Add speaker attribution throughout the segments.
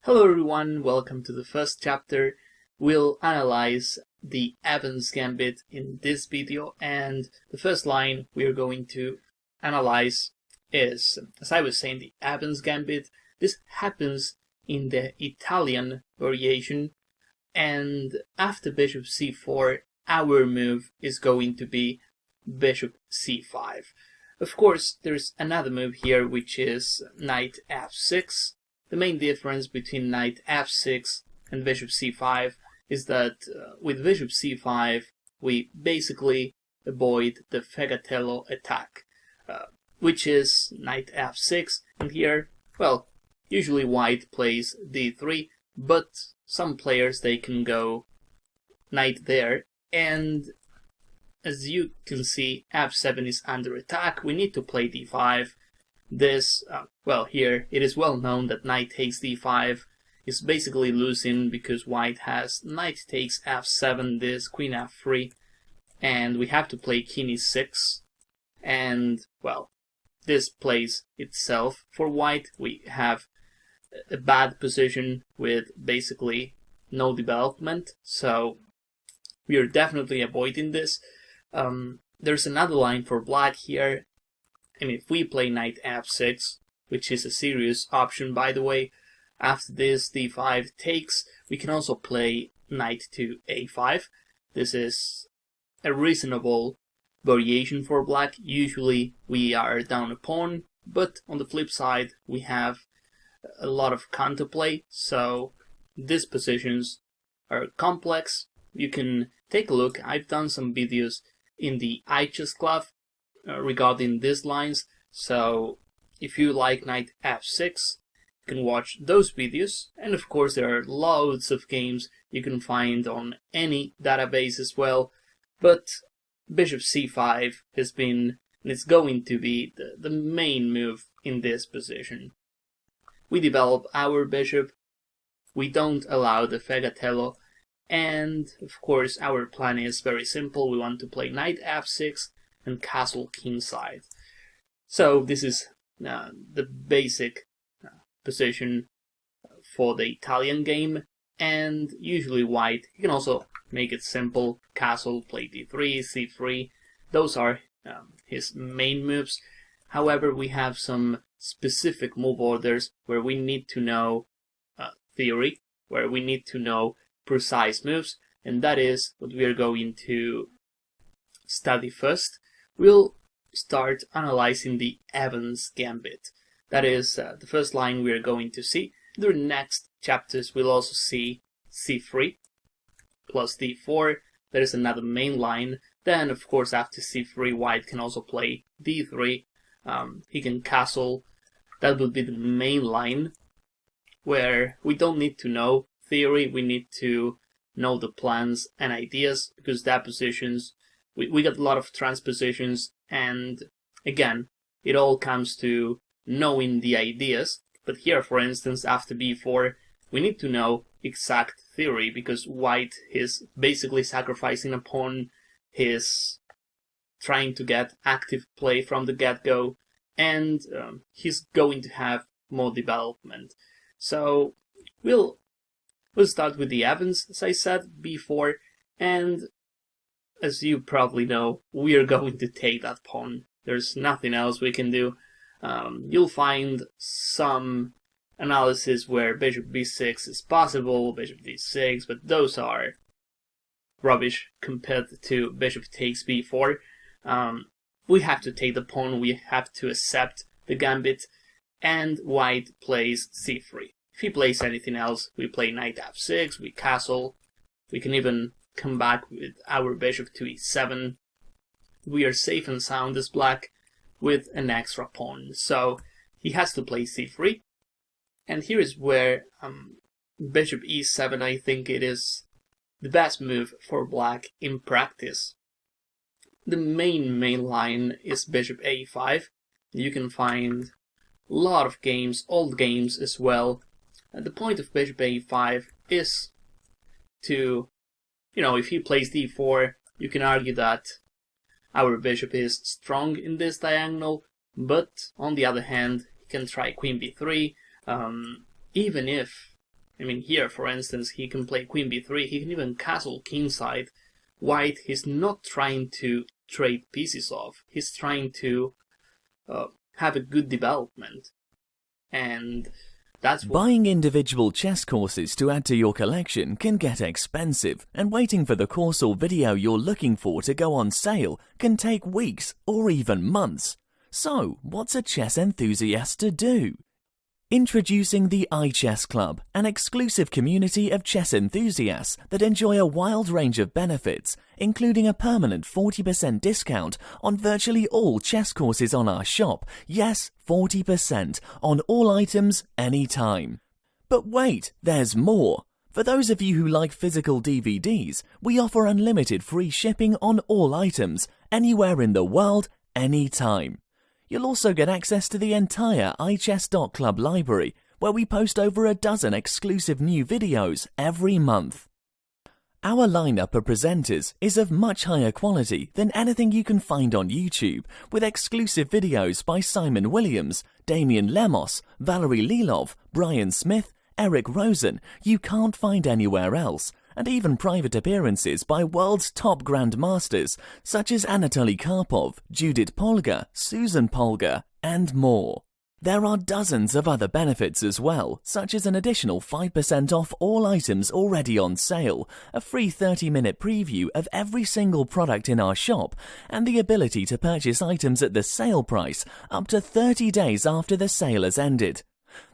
Speaker 1: Hello everyone, welcome to the first chapter. We'll analyze the Evans Gambit in this video, and the first line we're going to analyze is, as I was saying, the Evans Gambit. This happens in the Italian variation, and after bishop c4, our move is going to be bishop c5. Of course, there's another move here, which is knight f6. The main difference between knight f6 and bishop c5 is that with bishop c5 we basically avoid the fegatello attack, which is knight f6, and here, well, usually white plays d3, but some players they can go knight there, and as you can see, f7 is under attack. We need to play d5. This, well, here it is well known that knight takes d5 is basically losing because white has knight takes f7, this queen f3, and we have to play king e6, and, well, this plays itself. For white, we have a bad position with basically no development, so we are definitely avoiding this. There's another line for black here. I mean, if we play knight f6, which is a serious option, by the way, after this d5 takes, we can also play knight to a5. This is a reasonable variation for black. Usually we are down a pawn, but on the flip side we have a lot of counterplay, so these positions are complex. You can take a look. I've done some videos in the iChess Club regarding these lines, so if you like knight f6, you can watch those videos, and of course there are loads of games you can find on any database as well, but bishop c5 has been, and it's going to be, the main move in this position. We develop our bishop, we don't allow the fegatello, and of course our plan is very simple. We want to play knight f6 and castle kingside. So this is the basic position for the Italian game, and usually white, you can also make it simple, castle, play d3, c3, those are his main moves. However, we have some specific move orders where we need to know theory, where we need to know precise moves, and that is what we are going to study first. We'll start analyzing the Evans Gambit. That is the first line we are going to see. In the next chapters we'll also see c3 plus d4. There is another main line. Then of course after c3 white can also play d3. He can castle. That would be the main line where we don't need to know theory. We need to know the plans and ideas, because that positions we got a lot of transpositions, and again, it all comes to knowing the ideas. But here, for instance, after b4, we need to know exact theory, because white is basically sacrificing a pawn, he's trying to get active play from the get-go, and he's going to have more development. So we'll start with the Evans, as I said, b4, and as you probably know, we are going to take that pawn. There's nothing else we can do. You'll find some analysis where bishop b6 is possible, bishop d6, but those are rubbish compared to bishop takes b4. We have to take the pawn, we have to accept the gambit, and white plays c3. If he plays anything else, we play knight f6, we castle, we can even come back with our bishop to e7. We are safe and sound as black with an extra pawn, so he has to play c3, and here is where bishop e7, I think it is the best move for black in practice. The main line is bishop a5. You can find a lot of games, old games as well. The point of bishop a5 is to, if he plays d4, you can argue that our bishop is strong in this diagonal, but on the other hand, he can try queen b3, even if I mean, here, for instance, he can play queen b3, he can even castle kingside. White, he's not trying to trade pieces off, he's trying to have a good development. And that's what...
Speaker 2: Buying individual chess courses to add to your collection can get expensive, and waiting for the course or video you're looking for to go on sale can take weeks or even months. So, what's a chess enthusiast to do? Introducing the iChess Club, an exclusive community of chess enthusiasts that enjoy a wild range of benefits, including a permanent 40% discount on virtually all chess courses on our shop. Yes, 40% on all items anytime. But wait, there's more. For those of you who like physical DVDs, we offer unlimited free shipping on all items, anywhere in the world, anytime. You'll also get access to the entire iChess.club library, where we post over a dozen exclusive new videos every month. Our lineup of presenters is of much higher quality than anything you can find on YouTube, with exclusive videos by Simon Williams, Damian Lemos, Valerie Lilov, Brian Smith, Eric Rosen you can't find anywhere else, and even private appearances by world's top grandmasters such as Anatoly Karpov, Judith Polgar, Susan Polgar, and more. There are dozens of other benefits as well, such as an additional 5% off all items already on sale, a free 30-minute preview of every single product in our shop, and the ability to purchase items at the sale price up to 30 days after the sale has ended.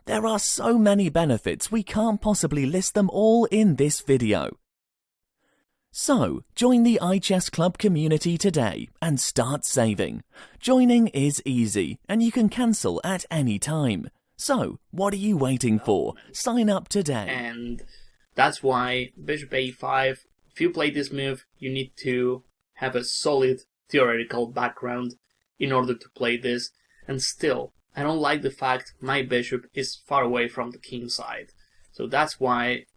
Speaker 2: There are so many benefits we can't possibly list them all in this video. So, join the iChess Club community today and start saving. Joining is easy and you can cancel at any time. So, what are you waiting for? Sign up today.
Speaker 1: And that's why bishop a5, if you play this move, you need to have a solid theoretical background in order to play this. And still, I don't like the fact my bishop is far away from the king side. So that's why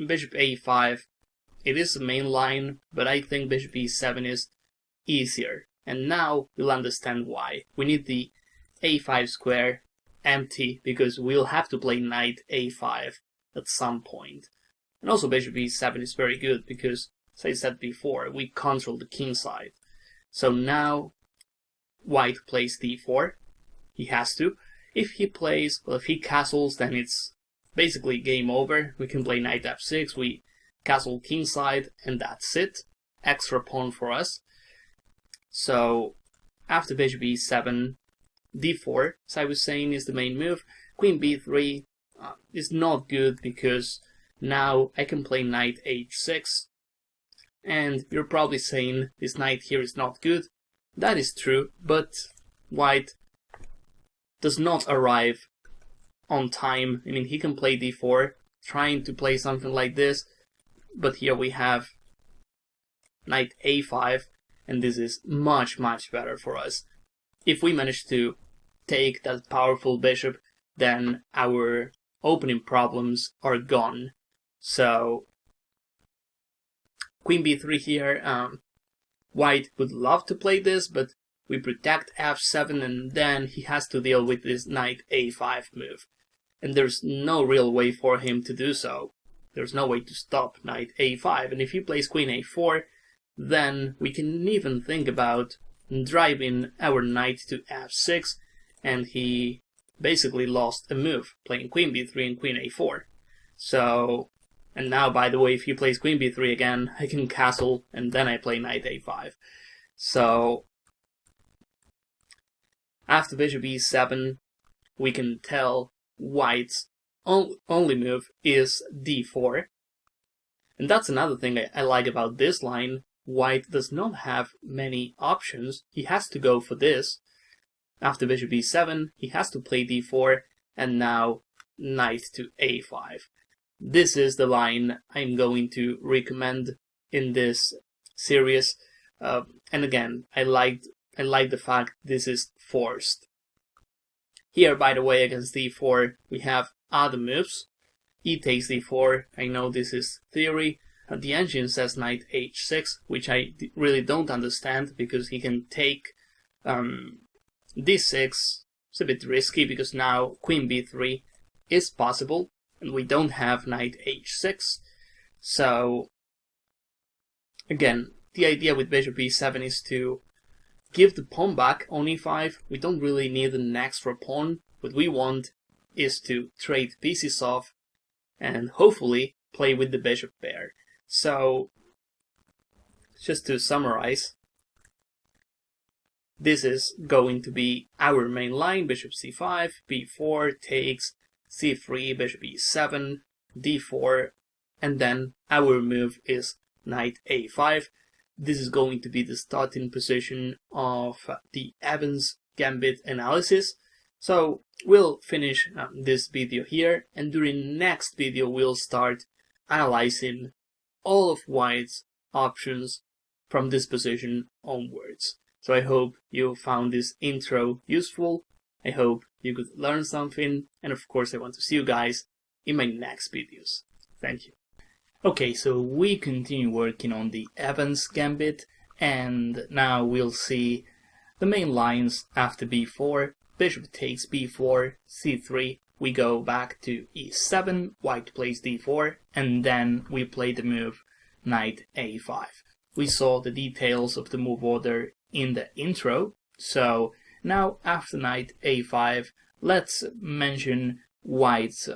Speaker 1: bishop a5, it is the main line, but I think bishop e7 is easier. And now you'll understand why. We need the a5 square empty, because we'll have to play knight a5 at some point. And also bishop e7 is very good, because, as I said before, we control the king side. So now white plays d4. He has to. If he plays, well, if he castles, then it's basically game over. We can play knight f6, we castle kingside, and that's it. Extra pawn for us. So, after bishop e7, d4, as I was saying, is the main move. Queen b3 is not good, because now I can play knight h6. And you're probably saying this knight here is not good. That is true, but white does not arrive on time. I mean, he can play d4, trying to play something like this, but here we have knight a5, and this is much, much better for us. If we manage to take that powerful bishop, then our opening problems are gone. So, queen b3 here, white would love to play this, but we protect f7, and then he has to deal with this knight a5 move. And there's no real way for him to do so. There's no way to stop knight a5. And if he plays queen a4, then we can even think about driving our knight to f6, and he basically lost a move, playing queen b3 and queen a4. So, and now, by the way, if he plays queen b3 again, I can castle, and then I play knight a5. So, after bishop e7, we can tell white's only move is d4. And that's another thing I like about this line. White does not have many options. He has to go for this. After bishop e7, he has to play d4, and now knight to a5. This is the line I'm going to recommend in this series. And again, I like the fact this is forced. Here, by the way, against d4, we have other moves. E takes d4. I know this is theory. The engine says knight h6, which I really don't understand, because he can take d6. It's a bit risky, because now queen b3 is possible. and we don't have knight h6. So again, the idea with bishop e7 is to give the pawn back on e5. We don't really need an extra pawn. What we want is to trade pieces off and hopefully play with the bishop pair. So just to summarize, this is going to be our main line: bishop c5, b4 takes, c3, bishop e7, d4, and then our move is knight a5. This is going to be the starting position of the Evans Gambit analysis. So we'll finish this video here, and during next video we'll start analyzing all of White's options from this position onwards. So I hope you found this intro useful. I hope you could learn something, and of course I want to see you guys in my next videos. Thank you. Okay, so we continue working on the Evans Gambit, and now we'll see the main lines after b4. Bishop takes b4, c3, we go back to e7, white plays d4, and then we play the move knight a5. We saw the details of the move order in the intro, so now after knight a5, let's mention white's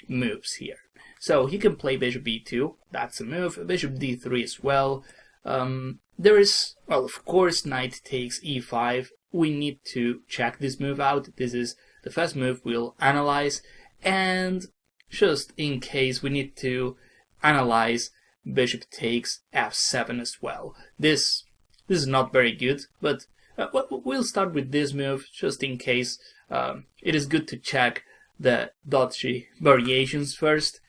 Speaker 1: moves here. So he can play bishop b2, that's a move, bishop d3 as well. There is, well, of course, knight takes e5. We need to check this move out. This is the first move we'll analyze, and just in case, we need to analyze bishop takes f7 as well. This is not very good, but we'll start with this move just in case. It is good to check the dodgy variations first.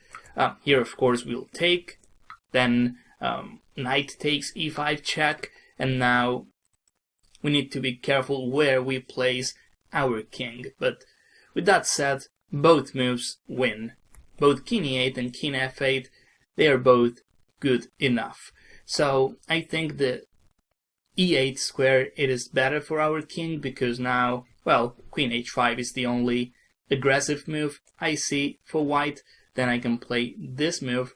Speaker 1: Here, of course, we'll take, then knight takes e5 check, and now we need to be careful where we place our king. But with that said, both moves win. Both king e8 and king f8, they are both good enough. So I think the e8 square, it is better for our king, because now, well, queen h5 is the only aggressive move I see for white. Then I can play this move,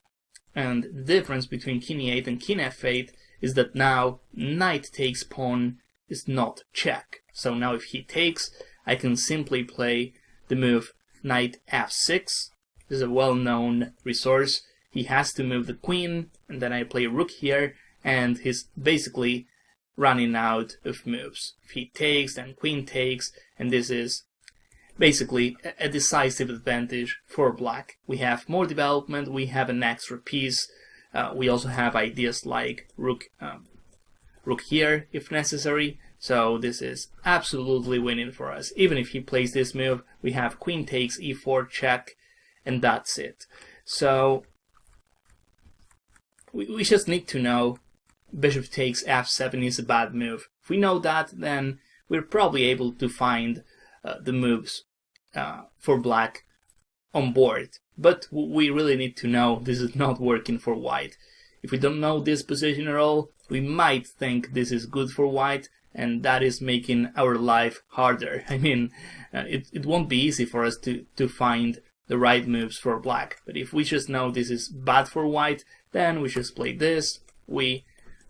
Speaker 1: and the difference between king e8 and king f8 is that now knight takes pawn is not check. So now if he takes, I can simply play the move knight f6. This is a well-known resource. He has to move the queen, and then I play rook here, and he's basically running out of moves. If he takes, then queen takes, and this is basically a decisive advantage for black. We have more development, we have an extra piece, we also have ideas like rook here if necessary, so this is absolutely winning for us. Even if he plays this move, we have queen takes e4 check, and that's it. So we just need to know bishop takes f7 is a bad move. If we know that, then we're probably able to find the moves for black on board. But we really need to know this is not working for white. If we don't know this position at all, we might think this is good for white, and that is making our life harder. I mean, it won't be easy for us to find the right moves for black. But if we just know this is bad for white, then we just play this, we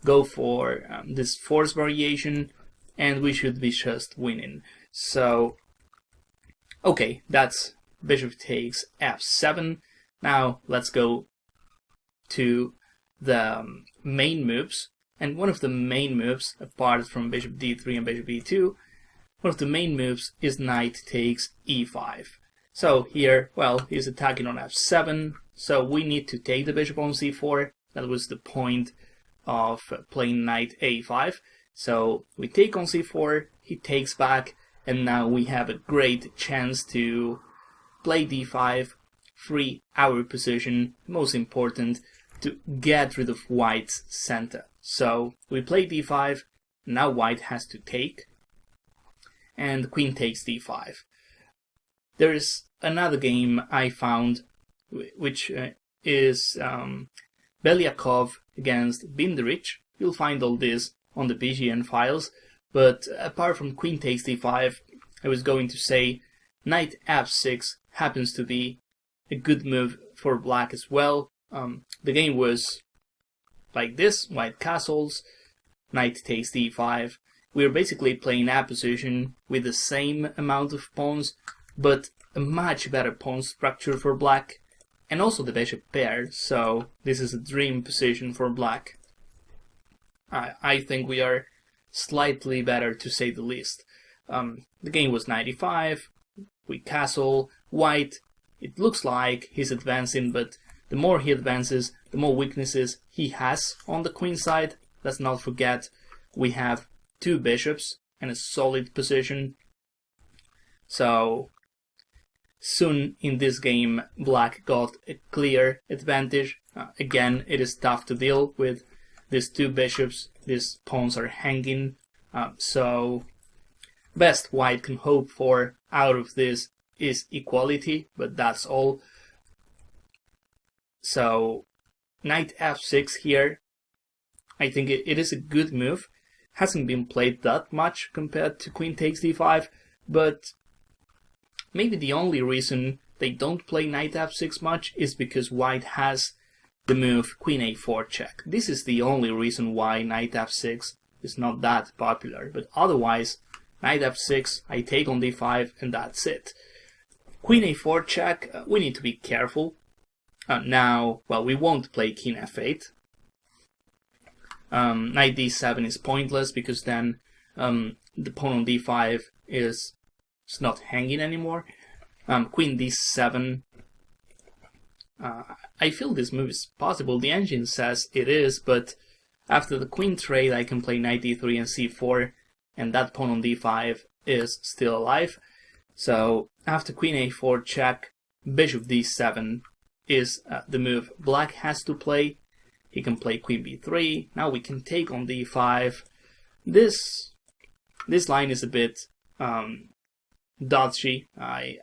Speaker 1: go for this force variation, and we should be just winning. So, okay, that's bishop takes f7. Now let's go to the main moves. And one of the main moves, apart from bishop d3 and bishop e2, one of the main moves is knight takes e5. So here, well, he's attacking on f7, so we need to take the bishop on c4. That was the point of playing knight a5. So we take on c4, he takes back, and now we have a great chance to play d5, free our position, most important, to get rid of white's center. So we play d5, now white has to take, and queen takes d5. There is another game I found, which is Belyakov against Binderich. You'll find all this on the BGN files, but apart from queen takes d5, I was going to say knight f6 happens to be a good move for black as well. The game was like this: white castles, knight takes d5. We're basically playing a position with the same amount of pawns, but a much better pawn structure for black, and also the bishop pair, so this is a dream position for black. I think we are slightly better, to say the least. The game was 95, we castle, white, it looks like he's advancing, but the more he advances, the more weaknesses he has on the queen side. Let's not forget, we have 2 bishops and a solid position. So soon in this game, black got a clear advantage. Again, it is tough to deal with these 2 bishops. These pawns are hanging. So best white can hope for out of this is equality, but that's all. So knight f6 here, I think it is a good move. Hasn't been played that much compared to queen takes d5, but maybe the only reason they don't play knight f6 much is because white has the move queen a4 check. This is the only reason why knight f6 is not that popular, but otherwise knight f6, I take on d5 and that's it. Queen a4 check, we need to be careful. Now, well, we won't play king f8. Knight d7 is pointless because then the pawn on d5 is not hanging anymore. Queen d7. I feel this move is possible. The engine says it is, but after the queen trade I can play knight d3 and c4, and that pawn on d5 is still alive. So after queen a4 check, bishop d7 is the move black has to play. He can play queen b3. Now we can take on d5. This line is a bit dodgy. I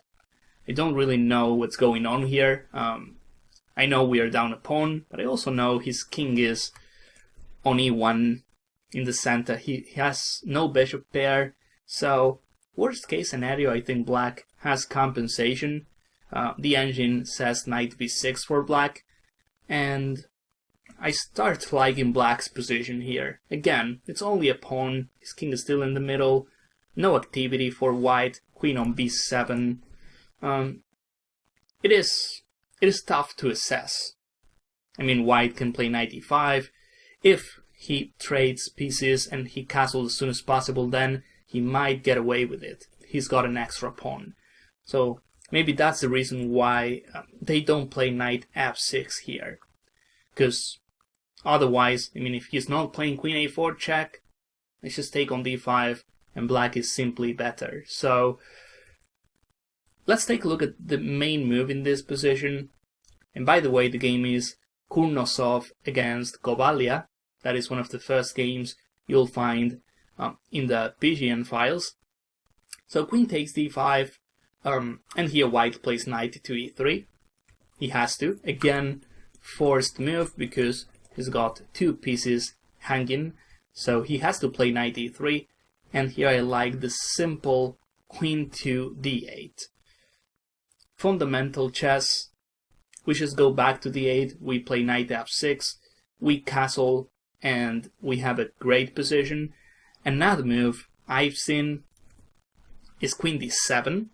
Speaker 1: don't really know what's going on here. I know we are down a pawn, but I also know his king is on e1 in the center. He has no bishop pair, so worst case scenario, I think black has compensation. The engine says knight b6 for black, and I start liking black's position here. Again, it's only a pawn, his king is still in the middle, no activity for white, queen on b7. It is tough to assess. I mean, white can play knight e5. If he trades pieces and he castles as soon as possible, then he might get away with it. He's got an extra pawn. So maybe that's the reason why they don't play knight f6 here. Because otherwise, I mean, if he's not playing queen a4 check, let's just take on d5, and black is simply better. So let's take a look at the main move in this position. And by the way, the game is Kurnosov against Govalia. That is one of the first games you'll find in the PGN files. So queen takes d5, and here white plays knight to e3. He has to. Again, forced move because he's got 2 pieces hanging, so he has to play knight e3. And here I like the simple queen to d8. Fundamental chess. We just go back to d8, we play knight f6, we castle, and we have a great position. Another move I've seen is queen d7.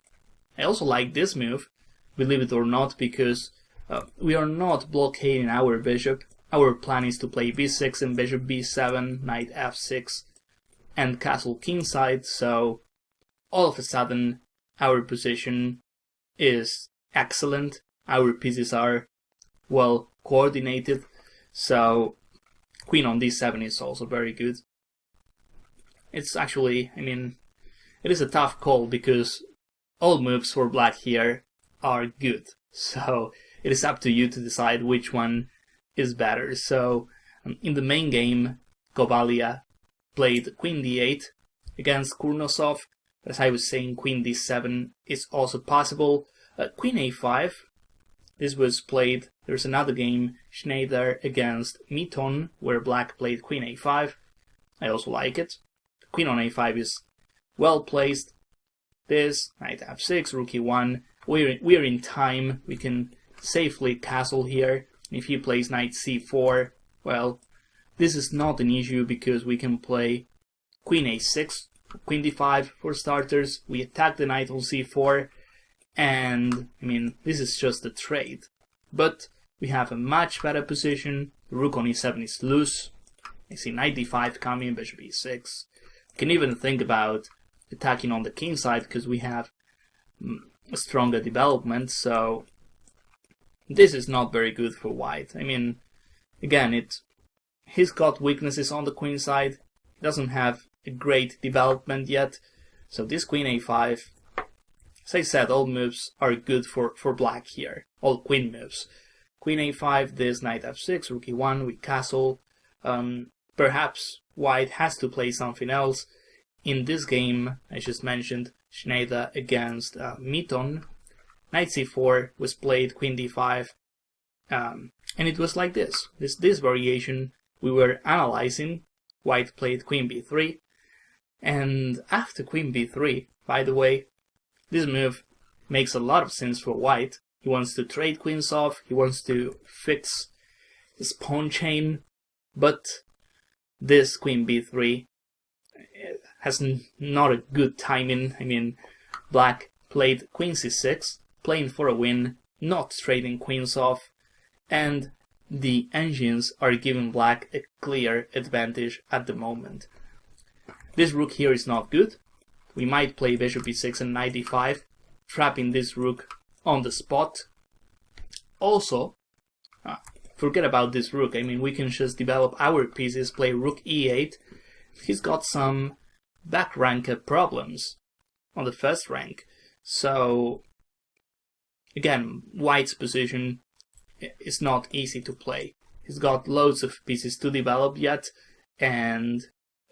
Speaker 1: I also like this move, believe it or not, because we are not blockading our bishop. Our plan is to play b6 and bishop b7, knight f6, and castle kingside, so all of a sudden our position is excellent. Our pieces are well coordinated, so queen on d7 is also very good. It's actually, I mean, it is a tough call because all moves for black here are good, so it is up to you to decide which one is better. So in the main game, Govalia played queen d8 against Kurnosov. As I was saying, queen d7 is also possible. Queen a5, this was played, there's another game, Schneider against Miton, where black played queen a5. I also like it. Queen on a5 is well placed. This, knight f6, rook e1, we're in time, we can safely castle here. If he plays knight c4, well, this is not an issue because we can play queen a6, queen d5 for starters. We attack the knight on c4, and I mean, this is just a trade. But we have a much better position. Rook on e7 is loose. I see knight d5 coming, bishop e6. We can even think about attacking on the king side because we have a stronger development, so this is not very good for white. I mean, again, he's got weaknesses on the queen side, doesn't have a great development yet, so this queen a5, as I said, all moves are good for black here, all queen moves. Queen a5, this knight f6, rook e1, we castle. Perhaps white has to play something else. In this game, I just mentioned, Schneider against Mitton, knight c4 was played, queen d5, and it was like this. This variation we were analyzing. White played queen b3, and after queen b3, by the way, this move makes a lot of sense for white. He wants to trade queens off, he wants to fix his pawn chain, but this queen b3 has not a good timing. I mean, black played queen c6, playing for a win, not trading queens off, and the engines are giving black a clear advantage at the moment. This rook here is not good. We might play bishop e6 and knight d5, trapping this rook on the spot. Also, forget about this rook. I mean, we can just develop our pieces, play rook e8. He's got some back rank problems on the first rank. So, again, white's position is not easy to play. He's got loads of pieces to develop yet, and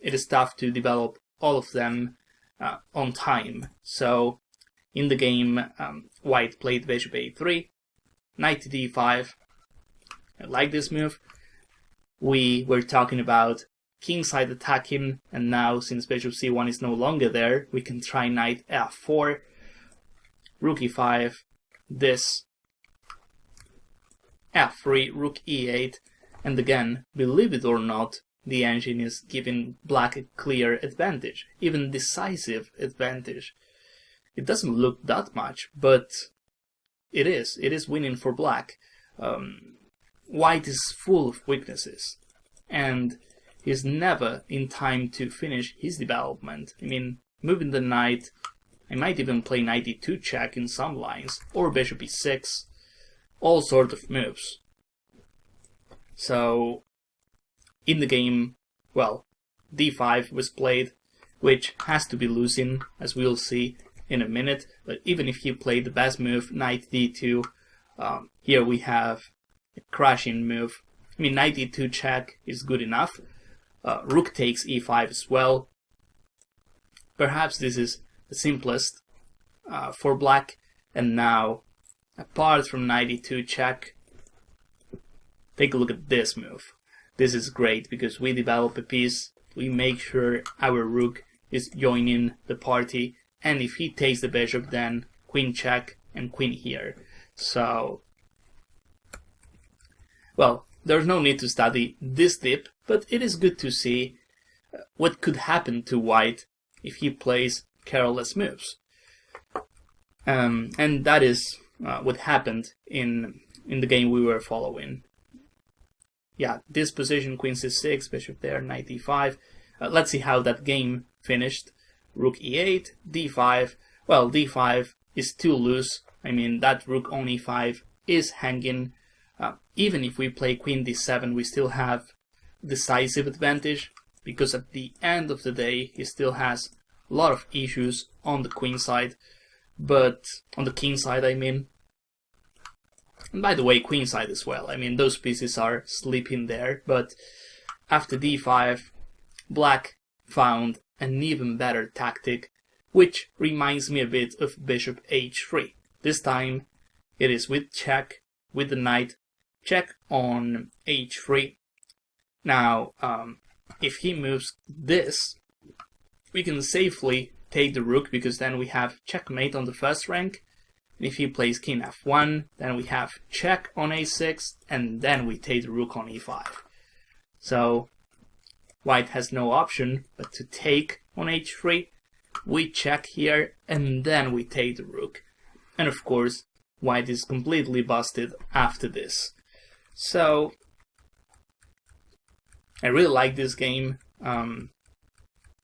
Speaker 1: it is tough to develop all of them on time. So, in the game, white played bishop a3, knight to d5. I like this move. We were talking about kingside attacking, and now since bishop c1 is no longer there, we can try knight f4, rook e5, this f3, rook e8, and again, believe it or not, the engine is giving black a clear advantage, even decisive advantage. It doesn't look that much, but it is winning for black. White is full of weaknesses, and he's never in time to finish his development. I mean, moving the knight, I might even play knight e2 check in some lines, or bishop e6, all sort of moves. So, in the game, well, d5 was played, which has to be losing, as we'll see in a minute, but even if he played the best move, knight d2, here we have a crashing move. I mean, knight e2 check is good enough. Rook takes e5 as well. Perhaps this is the simplest for black. And now, apart from knight e2 check, take a look at this move. This is great because we develop a piece, we make sure our rook is joining the party, and if he takes the bishop, then queen check and queen here. So, well, there's no need to study this deep, but it is good to see what could happen to white if he plays careless moves. And that is what happened in the game we were following. Yeah, this position, queen c6, bishop there, knight d5. Let's see how that game finished. Rook e8, d5. Well, d5 is too loose. I mean, that rook on e5 is hanging. Even if we play queen d7, we still have decisive advantage, because at the end of the day, he still has a lot of issues on the queen side. But on the king side, I mean. And by the way, queen side as well. I mean, those pieces are sleeping there. But after d5, black found an even better tactic, which reminds me a bit of bishop h3. This time, it is with check, with the knight, check on h3. Now, if he moves this, we can safely take the rook, because then we have checkmate on the first rank, If he plays king f1, then we have check on a6, and then we take the rook on e5. So white has no option but to take on h3. We check here, and then we take the rook. And of course, white is completely busted after this. So I really like this game.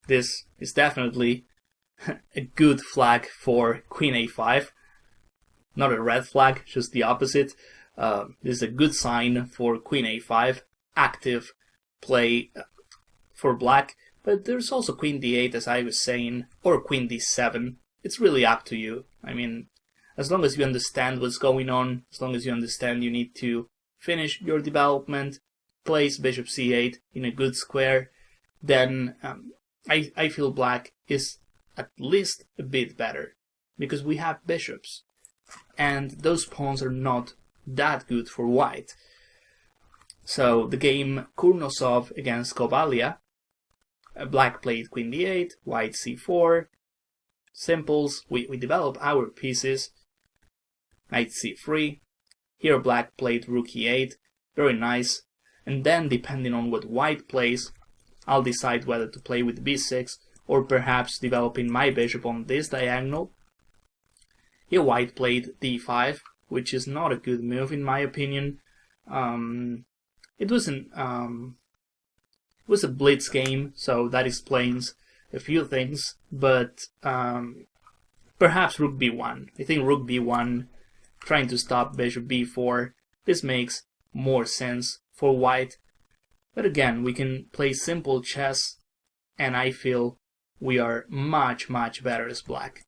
Speaker 1: This is definitely a good flag for queen a5. Not a red flag, just the opposite. This is a good sign for queen a5, active play for black. But there's also queen d8, as I was saying, or queen d7. It's really up to you. I mean, as long as you understand what's going on, as long as you understand you need to finish your development, place bishop c8 in a good square, then I feel black is at least a bit better, because we have bishops, and those pawns are not that good for white. So the game Kurnosov against Kovalia, black played queen d8, white c4, simples, we develop our pieces, knight c3, here black played rook e8, very nice, and then depending on what white plays, I'll decide whether to play with b6 or perhaps developing my bishop on this diagonal. Here white played d5, which is not a good move in my opinion. It was a blitz game, so that explains a few things, but perhaps rook b1. I think rook b1, trying to stop bishop b4, this makes more sense for white. But again, we can play simple chess, and I feel we are much better as black.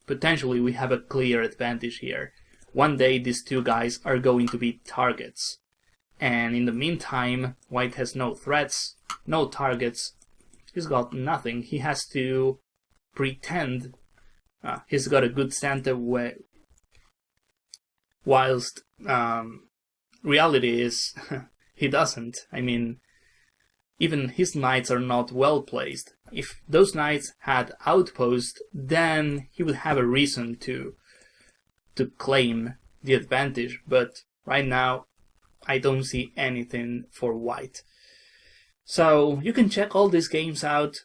Speaker 1: Potentially we have a clear advantage here. One day these two guys are going to be targets. And in the meantime, white has no threats, no targets. He's got nothing. He has to pretend he's got a good center whilst reality is he doesn't. I mean, even his knights are not well placed. If those knights had outpost, then he would have a reason to claim the advantage, but right now I don't see anything for white. So you can check all these games out.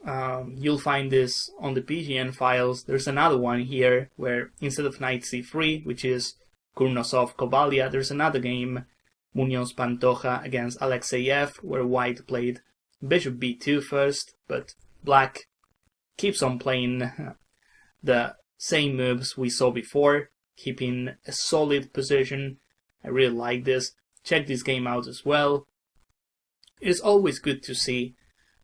Speaker 1: You'll find this on the PGN files. There's another one here where instead of knight c3, which is Kurnosov Kovalia, there's another game, Munoz Pantoja against Alexeyev, where white played bishop b2 first, but black keeps on playing the same moves we saw before, keeping a solid position. I really like this. Check this game out as well. It's always good to see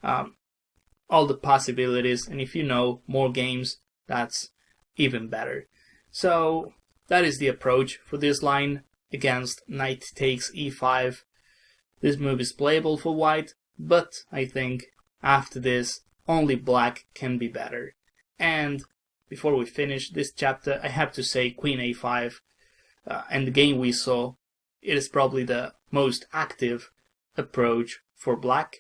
Speaker 1: all the possibilities, and if you know more games, that's even better. So that is the approach for this line against knight takes e5. This move is playable for white, but I think after this only black can be better. And before we finish this chapter, I have to say queen a5 and the game we saw, it is probably the most active approach for black.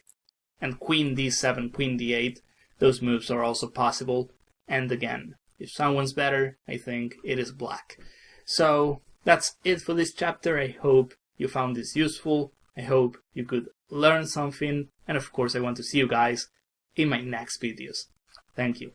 Speaker 1: And queen d7, queen d8, those moves are also possible. And again, if someone's better, I think it is black. So that's it for this chapter. I hope you found this useful. I hope you could learn something. And of course, I want to see you guys in my next videos. Thank you.